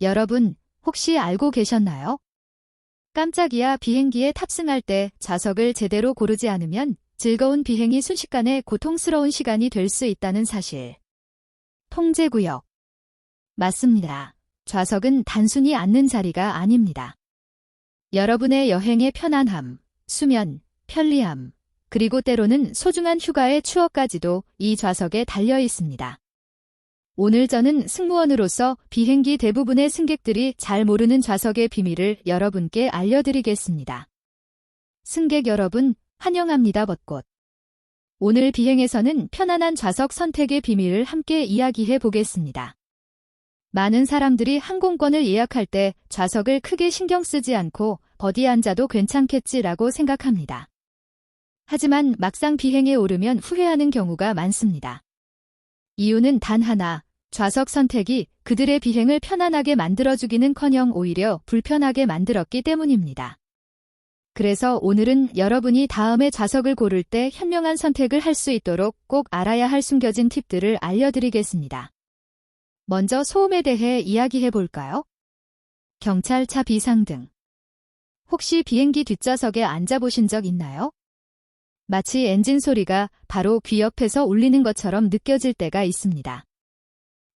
여러분, 혹시 알고 계셨나요? 깜짝이야 비행기에 탑승할 때 좌석을 제대로 고르지 않으면 즐거운 비행이 순식간에 고통스러운 시간이 될 수 있다는 사실. 통제구역. 맞습니다. 좌석은 단순히 앉는 자리가 아닙니다. 여러분의 여행의 편안함, 수면, 편리함, 그리고 때로는 소중한 휴가의 추억까지도 이 좌석에 달려 있습니다. 오늘 저는 승무원으로서 비행기 대부분의 승객들이 잘 모르는 좌석의 비밀을 여러분께 알려드리겠습니다. 승객 여러분, 환영합니다. 벚꽃. 오늘 비행에서는 편안한 좌석 선택의 비밀을 함께 이야기해 보겠습니다. 많은 사람들이 항공권을 예약할 때 좌석을 크게 신경 쓰지 않고 어디 앉아도 괜찮겠지라고 생각합니다. 하지만 막상 비행에 오르면 후회하는 경우가 많습니다. 이유는 단 하나, 좌석 선택이 그들의 비행을 편안하게 만들어주기는커녕 오히려 불편하게 만들었기 때문입니다. 그래서 오늘은 여러분이 다음에 좌석을 고를 때 현명한 선택을 할 수 있도록 꼭 알아야 할 숨겨진 팁들을 알려드리겠습니다. 먼저 소음에 대해 이야기해 볼까요? 경찰차 비상등. 혹시 비행기 뒷좌석에 앉아보신 적 있나요? 마치 엔진 소리가 바로 귀 옆에서 울리는 것처럼 느껴질 때가 있습니다.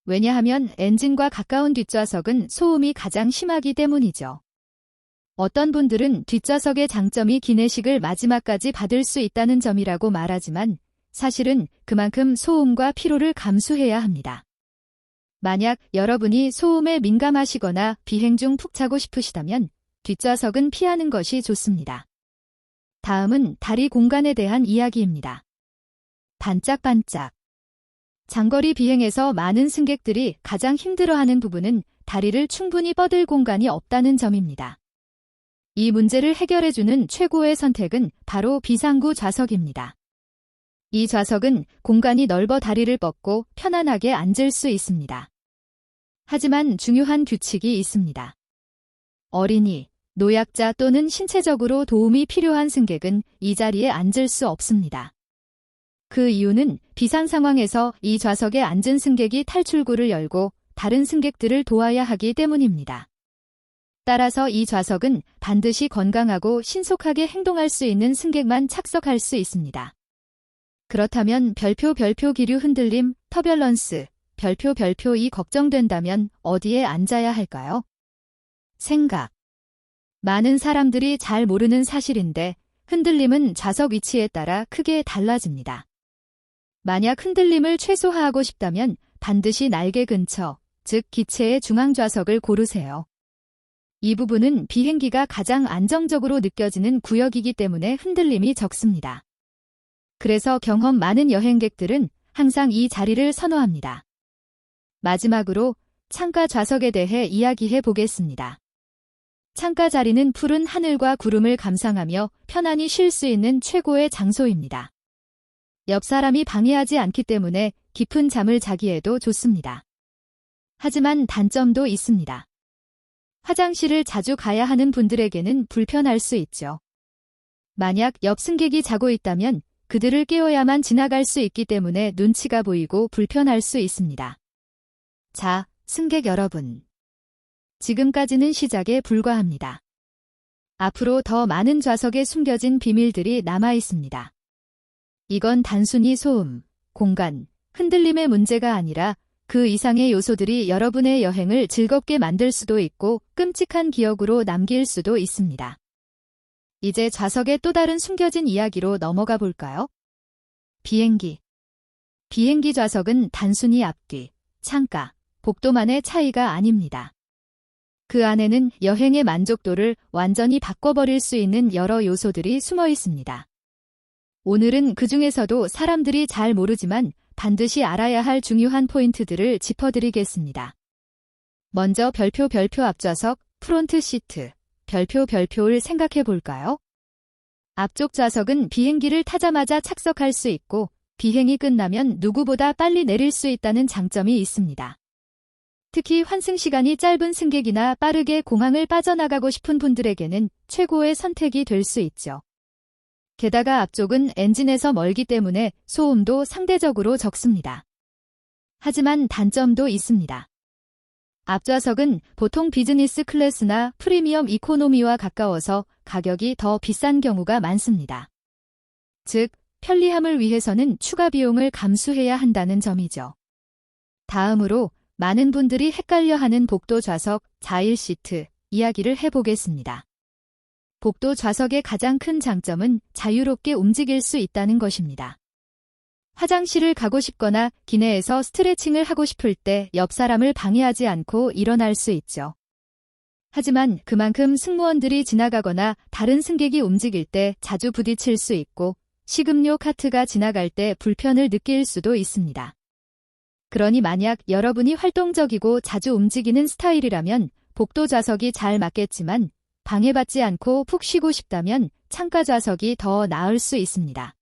왜냐하면 엔진과 가까운 뒷좌석은 소음이 가장 심하기 때문이죠. 어떤 분들은 뒷좌석의 장점이 기내식을 마지막까지 받을 수 있다는 점이라고 말하지만 사실은 그만큼 소음과 피로를 감수해야 합니다. 만약 여러분이 소음에 민감하시거나 비행 중 푹 자고 싶으시다면 뒷좌석은 피하는 것이 좋습니다. 다음은 다리 공간에 대한 이야기입니다. 반짝반짝. 장거리 비행에서 많은 승객들이 가장 힘들어하는 부분은 다리를 충분히 뻗을 공간이 없다는 점입니다. 이 문제를 해결해주는 최고의 선택은 바로 비상구 좌석입니다. 이 좌석은 공간이 넓어 다리를 뻗고 편안하게 앉을 수 있습니다. 하지만 중요한 규칙이 있습니다. 어린이, 노약자 또는 신체적으로 도움이 필요한 승객은 이 자리에 앉을 수 없습니다. 그 이유는 비상 상황에서 이 좌석에 앉은 승객이 탈출구를 열고 다른 승객들을 도와야 하기 때문입니다. 따라서 이 좌석은 반드시 건강하고 신속하게 행동할 수 있는 승객만 착석할 수 있습니다. 그렇다면 별표 기류 흔들림, 터뷸런스, 별표 이 걱정된다면 어디에 앉아야 할까요? 생각. 많은 사람들이 잘 모르는 사실인데 흔들림은 좌석 위치에 따라 크게 달라집니다. 만약 흔들림을 최소화하고 싶다면 반드시 날개 근처, 즉 기체의 중앙 좌석을 고르세요. 이 부분은 비행기가 가장 안정적으로 느껴지는 구역이기 때문에 흔들림이 적습니다. 그래서 경험 많은 여행객들은 항상 이 자리를 선호합니다. 마지막으로 창가 좌석에 대해 이야기해 보겠습니다. 창가 자리는 푸른 하늘과 구름을 감상하며 편안히 쉴 수 있는 최고의 장소입니다. 옆 사람이 방해하지 않기 때문에 깊은 잠을 자기에도 좋습니다. 하지만 단점도 있습니다. 화장실을 자주 가야 하는 분들에게는 불편할 수 있죠. 만약 옆 승객이 자고 있다면 그들을 깨워야만 지나갈 수 있기 때문에 눈치가 보이고 불편할 수 있습니다. 자, 승객 여러분. 지금까지는 시작에 불과합니다. 앞으로 더 많은 좌석에 숨겨진 비밀들이 남아 있습니다. 이건 단순히 소음, 공간, 흔들림의 문제가 아니라 그 이상의 요소들이 여러분의 여행을 즐겁게 만들 수도 있고 끔찍한 기억으로 남길 수도 있습니다. 이제 좌석의 또 다른 숨겨진 이야기로 넘어가 볼까요? 비행기. 비행기 좌석은 단순히 앞뒤, 창가, 복도만의 차이가 아닙니다. 그 안에는 여행의 만족도를 완전히 바꿔버릴 수 있는 여러 요소들이 숨어 있습니다. 오늘은 그 중에서도 사람들이 잘 모르지만 반드시 알아야 할 중요한 포인트들을 짚어드리겠습니다. 먼저 별표 앞좌석, 프론트 시트, 별표를 생각해 볼까요? 앞쪽 좌석은 비행기를 타자마자 착석할 수 있고 비행이 끝나면 누구보다 빨리 내릴 수 있다는 장점이 있습니다. 특히 환승 시간이 짧은 승객이나 빠르게 공항을 빠져나가고 싶은 분들에게는 최고의 선택이 될 수 있죠. 게다가 앞쪽은 엔진에서 멀기 때문에 소음도 상대적으로 적습니다. 하지만 단점도 있습니다. 앞좌석은 보통 비즈니스 클래스나 프리미엄 이코노미와 가까워서 가격이 더 비싼 경우가 많습니다. 즉, 편리함을 위해서는 추가 비용을 감수해야 한다는 점이죠. 다음으로 많은 분들이 헷갈려하는 복도 좌석, 자일 시트 이야기를 해보겠습니다. 복도 좌석의 가장 큰 장점은 자유롭게 움직일 수 있다는 것입니다. 화장실을 가고 싶거나 기내에서 스트레칭을 하고 싶을 때 옆 사람을 방해하지 않고 일어날 수 있죠. 하지만 그만큼 승무원들이 지나가거나 다른 승객이 움직일 때 자주 부딪힐 수 있고 식음료 카트가 지나갈 때 불편을 느낄 수도 있습니다. 그러니 만약 여러분이 활동적이고 자주 움직이는 스타일이라면 복도 좌석이 잘 맞겠지만 방해받지 않고 푹 쉬고 싶다면 창가 좌석이 더 나을 수 있습니다.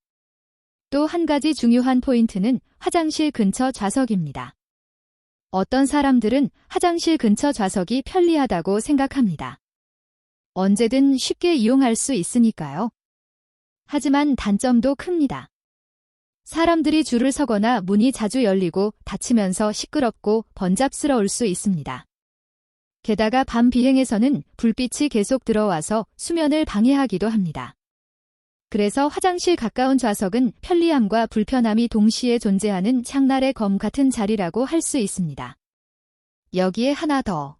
또 한 가지 중요한 포인트는 화장실 근처 좌석입니다. 어떤 사람들은 화장실 근처 좌석이 편리하다고 생각합니다. 언제든 쉽게 이용할 수 있으니까요. 하지만 단점도 큽니다. 사람들이 줄을 서거나 문이 자주 열리고 닫히면서 시끄럽고 번잡스러울 수 있습니다. 게다가 밤 비행에서는 불빛이 계속 들어와서 수면을 방해하기도 합니다. 그래서 화장실 가까운 좌석은 편리함과 불편함이 동시에 존재하는 장날의 검 같은 자리라고 할 수 있습니다. 여기에 하나 더.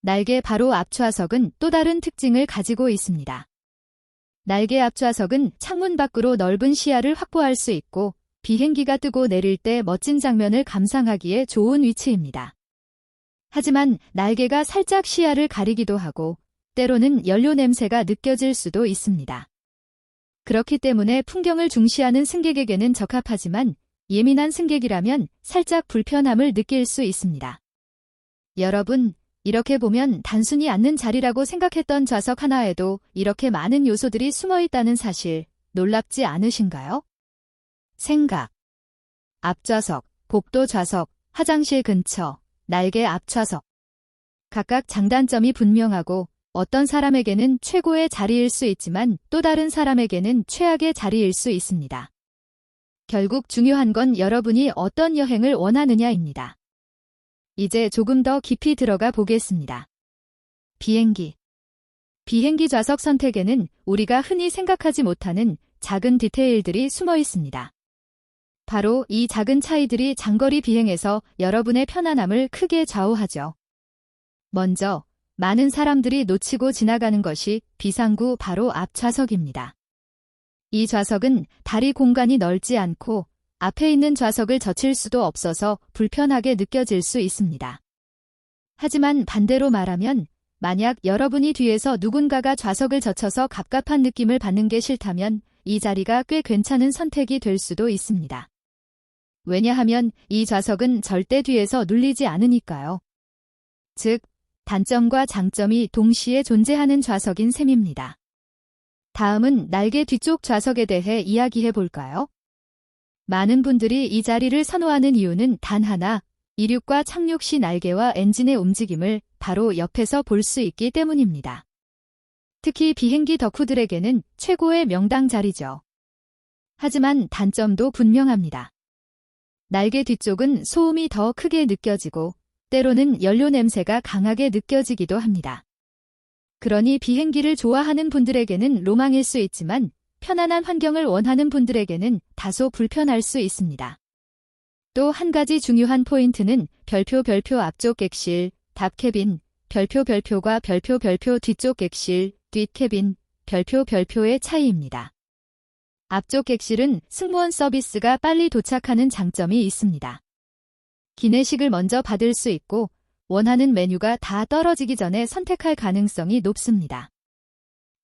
날개 바로 앞 좌석은 또 다른 특징을 가지고 있습니다. 날개 앞 좌석은 창문 밖으로 넓은 시야를 확보할 수 있고 비행기가 뜨고 내릴 때 멋진 장면을 감상하기에 좋은 위치입니다. 하지만 날개가 살짝 시야를 가리기도 하고 때로는 연료 냄새가 느껴질 수도 있습니다. 그렇기 때문에 풍경을 중시하는 승객에게는 적합하지만 예민한 승객이라면 살짝 불편함을 느낄 수 있습니다. 여러분, 이렇게 보면 단순히 앉는 자리라고 생각했던 좌석 하나에도 이렇게 많은 요소들이 숨어 있다는 사실 놀랍지 않으신가요? 생각. 앞좌석, 복도 좌석, 화장실 근처, 날개 앞 좌석. 각각 장단점이 분명하고 어떤 사람에게는 최고의 자리일 수 있지만 또 다른 사람에게는 최악의 자리일 수 있습니다. 결국 중요한 건 여러분이 어떤 여행을 원하느냐입니다. 이제 조금 더 깊이 들어가 보겠습니다. 비행기. 비행기 좌석 선택에는 우리가 흔히 생각하지 못하는 작은 디테일들이 숨어 있습니다. 바로 이 작은 차이들이 장거리 비행에서 여러분의 편안함을 크게 좌우하죠. 먼저, 많은 사람들이 놓치고 지나가는 것이 비상구 바로 앞 좌석입니다. 이 좌석은 다리 공간이 넓지 않고 앞에 있는 좌석을 젖힐 수도 없어서 불편하게 느껴질 수 있습니다. 하지만 반대로 말하면 만약 여러분이 뒤에서 누군가가 좌석을 젖혀서 갑갑한 느낌을 받는 게 싫다면 이 자리가 꽤 괜찮은 선택이 될 수도 있습니다. 왜냐하면 이 좌석은 절대 뒤에서 눌리지 않으니까요. 즉, 단점과 장점이 동시에 존재하는 좌석인 셈입니다. 다음은 날개 뒤쪽 좌석에 대해 이야기해 볼까요? 많은 분들이 이 자리를 선호하는 이유는 단 하나, 이륙과 착륙 시 날개와 엔진의 움직임을 바로 옆에서 볼 수 있기 때문입니다. 특히 비행기 덕후들에게는 최고의 명당 자리죠. 하지만 단점도 분명합니다. 날개 뒤쪽은 소음이 더 크게 느껴지고 때로는 연료 냄새가 강하게 느껴지기도 합니다. 그러니 비행기를 좋아하는 분들에게는 로망일 수 있지만 편안한 환경을 원하는 분들에게는 다소 불편할 수 있습니다. 또 한 가지 중요한 포인트는 별표 앞쪽 객실, 답캐빈, 별표과 별표 뒤쪽 객실, 뒷캐빈, 별표의 차이입니다. 앞쪽 객실은 승무원 서비스가 빨리 도착하는 장점이 있습니다. 기내식을 먼저 받을 수 있고 원하는 메뉴가 다 떨어지기 전에 선택할 가능성이 높습니다.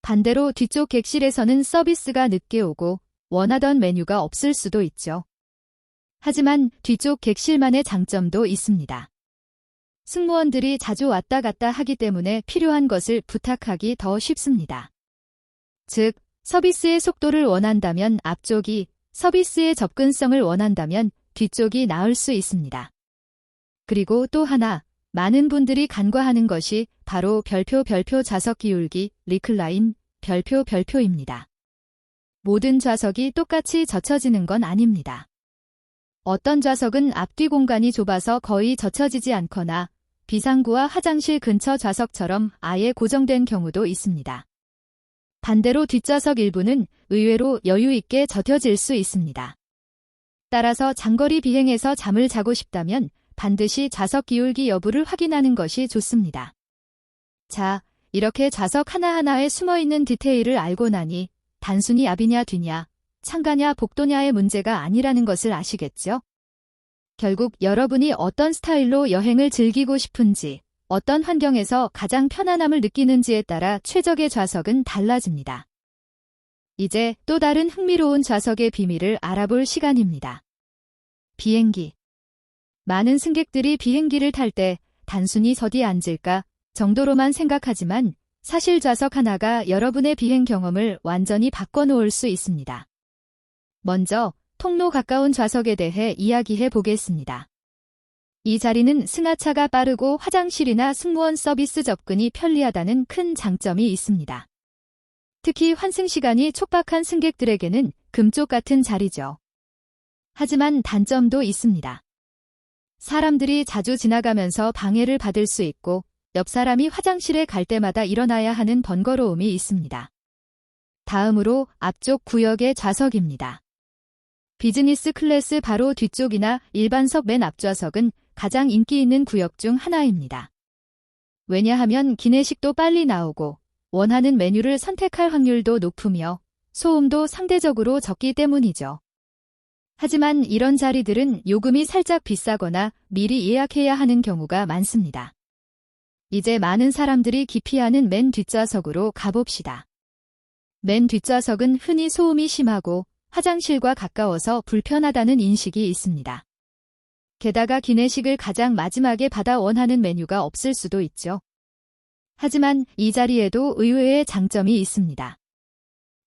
반대로 뒤쪽 객실에서는 서비스가 늦게 오고 원하던 메뉴가 없을 수도 있죠. 하지만 뒤쪽 객실만의 장점도 있습니다. 승무원들이 자주 왔다 갔다 하기 때문에 필요한 것을 부탁하기 더 쉽습니다. 즉, 서비스의 속도를 원한다면 앞쪽이, 서비스의 접근성을 원한다면 뒤쪽이 나을 수 있습니다. 그리고 또 하나, 많은 분들이 간과하는 것이 바로 별표 좌석 기울기, 리클라인, 별표입니다. 모든 좌석이 똑같이 젖혀지는 건 아닙니다. 어떤 좌석은 앞뒤 공간이 좁아서 거의 젖혀지지 않거나 비상구와 화장실 근처 좌석처럼 아예 고정된 경우도 있습니다. 반대로 뒷좌석 일부는 의외로 여유 있게 젖혀질 수 있습니다. 따라서 장거리 비행에서 잠을 자고 싶다면 반드시 좌석 기울기 여부를 확인하는 것이 좋습니다. 자, 이렇게 좌석 하나하나에 숨어있는 디테일을 알고 나니 단순히 앞이냐 뒤냐, 창가냐 복도냐의 문제가 아니라는 것을 아시겠죠? 결국 여러분이 어떤 스타일로 여행을 즐기고 싶은지, 어떤 환경에서 가장 편안함을 느끼는지에 따라 최적의 좌석은 달라집니다. 이제 또 다른 흥미로운 좌석의 비밀을 알아볼 시간입니다. 비행기. 많은 승객들이 비행기를 탈 때 단순히 어디 앉을까 정도로만 생각하지만 사실 좌석 하나가 여러분의 비행 경험을 완전히 바꿔놓을 수 있습니다. 먼저 통로 가까운 좌석에 대해 이야기해 보겠습니다. 이 자리는 승하차가 빠르고 화장실이나 승무원 서비스 접근이 편리하다는 큰 장점이 있습니다. 특히 환승 시간이 촉박한 승객들에게는 금쪽 같은 자리죠. 하지만 단점도 있습니다. 사람들이 자주 지나가면서 방해를 받을 수 있고 옆 사람이 화장실에 갈 때마다 일어나야 하는 번거로움이 있습니다. 다음으로 앞쪽 구역의 좌석입니다. 비즈니스 클래스 바로 뒤쪽이나 일반석 맨 앞좌석은 가장 인기 있는 구역 중 하나입니다. 왜냐하면 기내식도 빨리 나오고 원하는 메뉴를 선택할 확률도 높으며 소음도 상대적으로 적기 때문이죠. 하지만 이런 자리들은 요금이 살짝 비싸거나 미리 예약해야 하는 경우가 많습니다. 이제 많은 사람들이 기피하는 맨 뒷좌석으로 가봅시다. 맨 뒷좌석은 흔히 소음이 심하고 화장실과 가까워서 불편하다는 인식이 있습니다. 게다가 기내식을 가장 마지막에 받아 원하는 메뉴가 없을 수도 있죠. 하지만 이 자리에도 의외의 장점이 있습니다.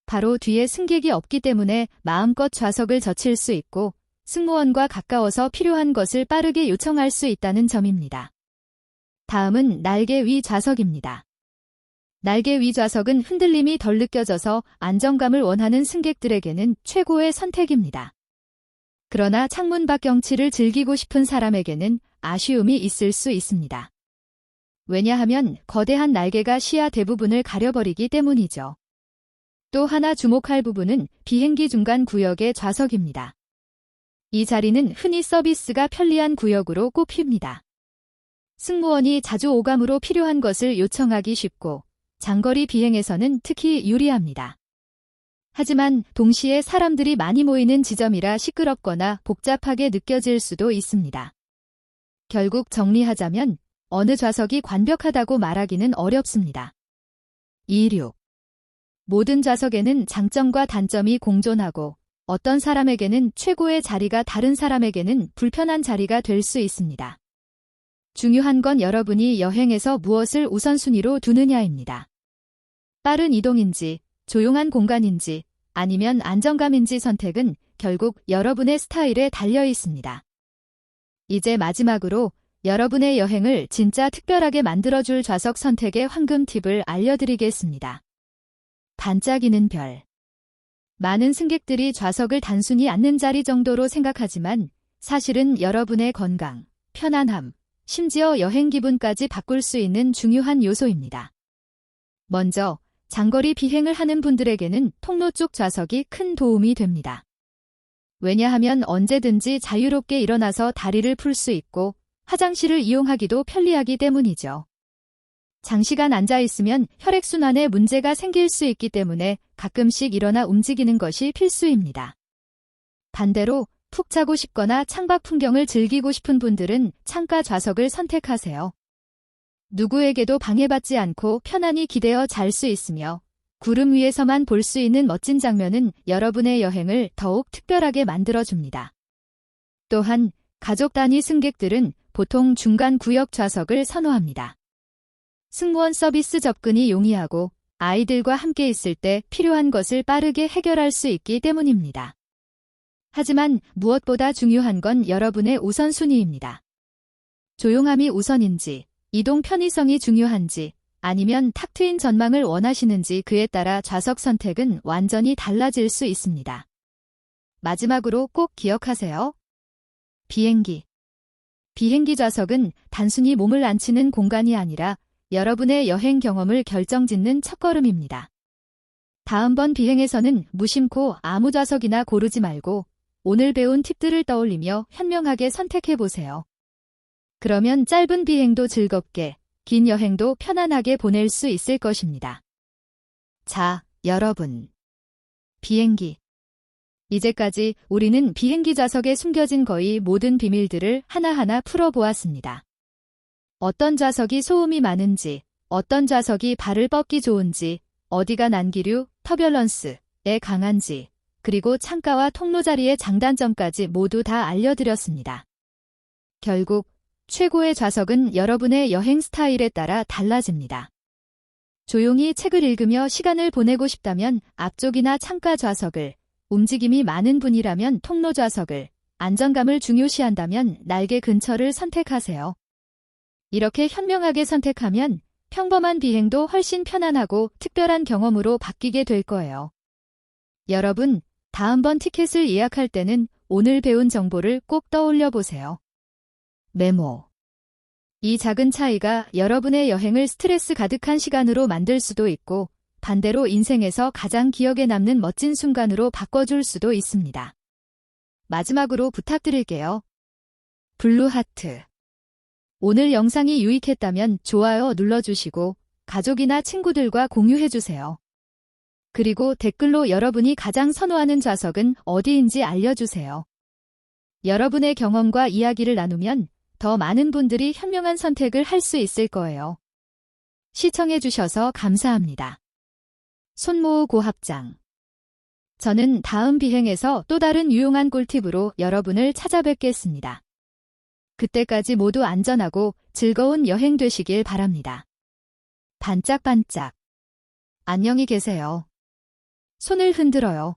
바로 뒤에 승객이 없기 때문에 마음껏 좌석을 젖힐 수 있고 승무원과 가까워서 필요한 것을 빠르게 요청할 수 있다는 점입니다. 다음은 날개 위 좌석입니다. 날개 위 좌석은 흔들림이 덜 느껴져서 안정감을 원하는 승객들에게는 최고의 선택입니다. 그러나 창문 밖 경치를 즐기고 싶은 사람에게는 아쉬움이 있을 수 있습니다. 왜냐하면 거대한 날개가 시야 대부분을 가려버리기 때문이죠. 또 하나 주목할 부분은 비행기 중간 구역의 좌석입니다. 이 자리는 흔히 서비스가 편리한 구역으로 꼽힙니다. 승무원이 자주 오감으로 필요한 것을 요청하기 쉽고 장거리 비행에서는 특히 유리합니다. 하지만 동시에 사람들이 많이 모이는 지점이라 시끄럽거나 복잡하게 느껴질 수도 있습니다. 결국 정리하자면 어느 좌석이 완벽하다고 말하기는 어렵습니다. 26. 모든 좌석에는 장점과 단점이 공존하고 어떤 사람에게는 최고의 자리가 다른 사람에게는 불편한 자리가 될 수 있습니다. 중요한 건 여러분이 여행에서 무엇을 우선순위로 두느냐입니다. 빠른 이동인지, 조용한 공간인지, 아니면 안정감인지 선택은 결국 여러분의 스타일에 달려 있습니다. 이제 마지막으로 여러분의 여행을 진짜 특별하게 만들어줄 좌석 선택의 황금 팁을 알려드리겠습니다. 반짝이는 별. 많은 승객들이 좌석을 단순히 앉는 자리 정도로 생각하지만 사실은 여러분의 건강, 편안함, 심지어 여행 기분까지 바꿀 수 있는 중요한 요소입니다. 먼저 장거리 비행을 하는 분들에게는 통로 쪽 좌석이 큰 도움이 됩니다. 왜냐하면 언제든지 자유롭게 일어나서 다리를 풀 수 있고 화장실을 이용하기도 편리하기 때문이죠. 장시간 앉아있으면 혈액순환에 문제가 생길 수 있기 때문에 가끔씩 일어나 움직이는 것이 필수입니다. 반대로 푹 자고 싶거나 창밖 풍경을 즐기고 싶은 분들은 창가 좌석을 선택하세요. 누구에게도 방해받지 않고 편안히 기대어 잘 수 있으며 구름 위에서만 볼 수 있는 멋진 장면은 여러분의 여행을 더욱 특별하게 만들어줍니다. 또한 가족 단위 승객들은 보통 중간 구역 좌석을 선호합니다. 승무원 서비스 접근이 용이하고 아이들과 함께 있을 때 필요한 것을 빠르게 해결할 수 있기 때문입니다. 하지만 무엇보다 중요한 건 여러분의 우선순위입니다. 조용함이 우선인지, 이동 편의성이 중요한지, 아니면 탁 트인 전망을 원하시는지 그에 따라 좌석 선택은 완전히 달라질 수 있습니다. 마지막으로 꼭 기억하세요. 비행기. 비행기 좌석은 단순히 몸을 앉히는 공간이 아니라 여러분의 여행 경험을 결정짓는 첫걸음입니다. 다음번 비행에서는 무심코 아무 좌석이나 고르지 말고 오늘 배운 팁들을 떠올리며 현명하게 선택해보세요. 그러면 짧은 비행도 즐겁게, 긴 여행도 편안하게 보낼 수 있을 것입니다. 자, 여러분. 비행기. 이제까지 우리는 비행기 좌석에 숨겨진 거의 모든 비밀들을 하나하나 풀어보았습니다. 어떤 좌석이 소음이 많은지, 어떤 좌석이 발을 뻗기 좋은지, 어디가 난기류, 터뷸런스에 강한지, 그리고 창가와 통로 자리의 장단점까지 모두 다 알려드렸습니다. 결국 최고의 좌석은 여러분의 여행 스타일에 따라 달라집니다. 조용히 책을 읽으며 시간을 보내고 싶다면 앞쪽이나 창가 좌석을, 움직임이 많은 분이라면 통로 좌석을, 안정감을 중요시한다면 날개 근처를 선택하세요. 이렇게 현명하게 선택하면 평범한 비행도 훨씬 편안하고 특별한 경험으로 바뀌게 될 거예요. 여러분, 다음번 티켓을 예약할 때는 오늘 배운 정보를 꼭 떠올려 보세요. 메모. 이 작은 차이가 여러분의 여행을 스트레스 가득한 시간으로 만들 수도 있고, 반대로 인생에서 가장 기억에 남는 멋진 순간으로 바꿔줄 수도 있습니다. 마지막으로 부탁드릴게요. 블루 하트. 오늘 영상이 유익했다면 좋아요 눌러주시고 가족이나 친구들과 공유해주세요. 그리고 댓글로 여러분이 가장 선호하는 좌석은 어디인지 알려주세요. 여러분의 경험과 이야기를 나누면 더 많은 분들이 현명한 선택을 할 수 있을 거예요. 시청해주셔서 감사합니다. 손모으 고합장. 저는 다음 비행에서 또 다른 유용한 꿀팁으로 여러분을 찾아뵙겠습니다. 그때까지 모두 안전하고 즐거운 여행 되시길 바랍니다. 반짝반짝. 안녕히 계세요. 손을 흔들어요.